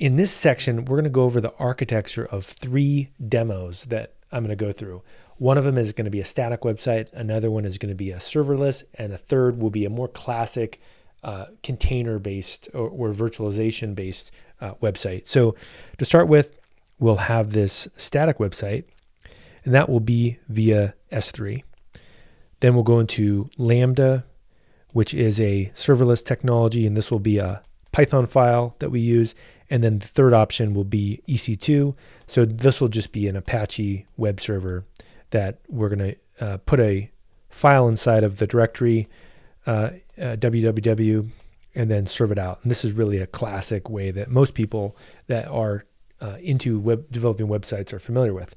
In this section, we're going to go over the architecture of 3 demos that I'm going to go through. One of them is going to be a static website, another one is going to be a serverless, and a third will be a more classic container-based or virtualization-based website. So to start with, we'll have this static website, and that will be via S3. Then we'll go into Lambda, which is a serverless technology, and this will be a Python file that we use. And then the third option will be EC2. So this will just be an Apache web server that we're going to put a file inside of the directory, www, and then serve it out. And this is really a classic way that most people that are into developing websites are familiar with.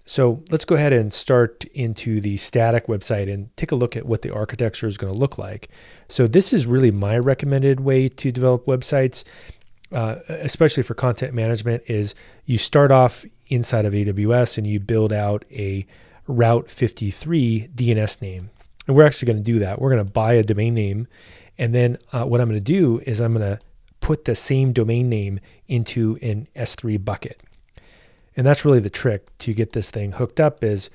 So let's go ahead and start into the static website and take a look at what the architecture is going to look like. So this is really my recommended way to develop websites, especially for content management, is you start off inside of AWS and you build out a Route 53 DNS name. And we're actually going to do that. We're going to buy a domain name. And then what I'm going to do is I'm going to put the same domain name into an S3 bucket. And that's really the trick to get this thing hooked up. Is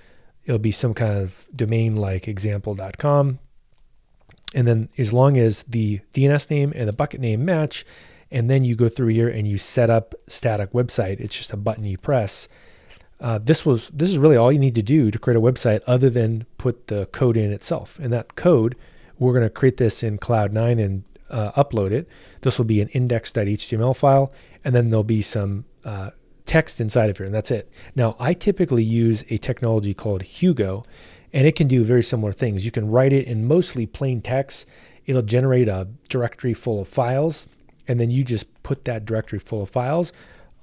it'll be some kind of domain like example.com. And then as long as the DNS name and the bucket name match, and then you go through here and you set up static website, it's just a button you press. This is really all you need to do to create a website other than put the code in itself. And that code, we're going to create this in Cloud9 and upload it. This will be an index.html file, and then there'll be some text inside of here, and that's it. Now, I typically use a technology called Hugo, and it can do very similar things. You can write it in mostly plain text. It'll generate a directory full of files, and then you just put that directory full of files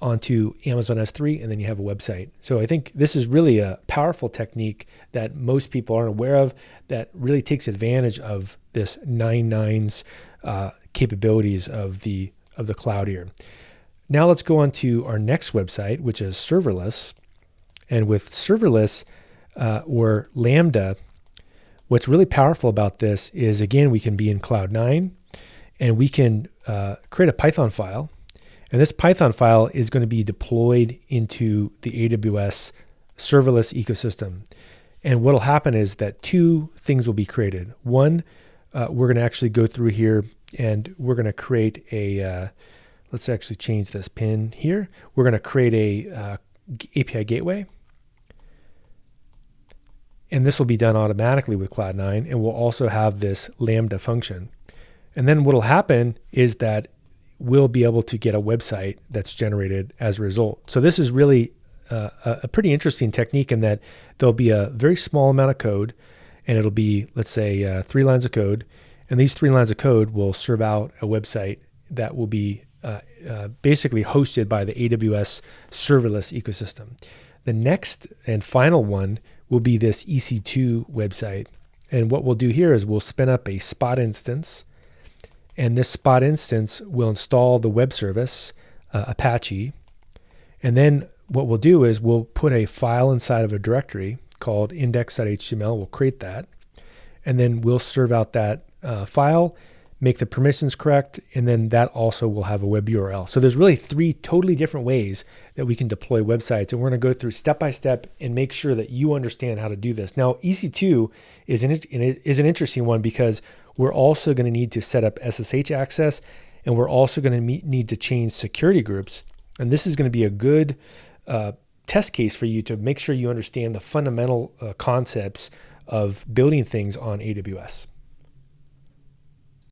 onto Amazon S3, and then you have a website. So I think this is really a powerful technique that most people aren't aware of, that really takes advantage of this 9.9's capabilities of the cloud here. Now let's go on to our next website, which is serverless. And with serverless or Lambda, what's really powerful about this is, again, we can be in Cloud9 and we can create a Python file. And this Python file is going to be deployed into the AWS serverless ecosystem. And what will happen is that 2 things will be created. One, we're going to actually go through here and we're going to create a let's actually change this pin here. We're going to create a API gateway. And this will be done automatically with Cloud9. And we'll also have this Lambda function. And then what will happen is that we'll be able to get a website that's generated as a result. So this is really a pretty interesting technique in that there'll be a very small amount of code, and it'll be, let's say, 3 lines of code. And these 3 lines of code will serve out a website that will be basically hosted by the AWS serverless ecosystem. The next and final one will be this EC2 website. And what we'll do here is we'll spin up a spot instance, and this spot instance will install the web service, Apache. And then what we'll do is we'll put a file inside of a directory called index.html. We'll create that. And then we'll serve out that file, make the permissions correct, and then that also will have a web URL. So there's really 3 totally different ways that we can deploy websites, and we're going to go through step by step and make sure that you understand how to do this. Now, EC2 is an interesting one because we're also going to need to set up SSH access, and we're also going to need to change security groups. And this is going to be a good test case for you to make sure you understand the fundamental concepts of building things on AWS.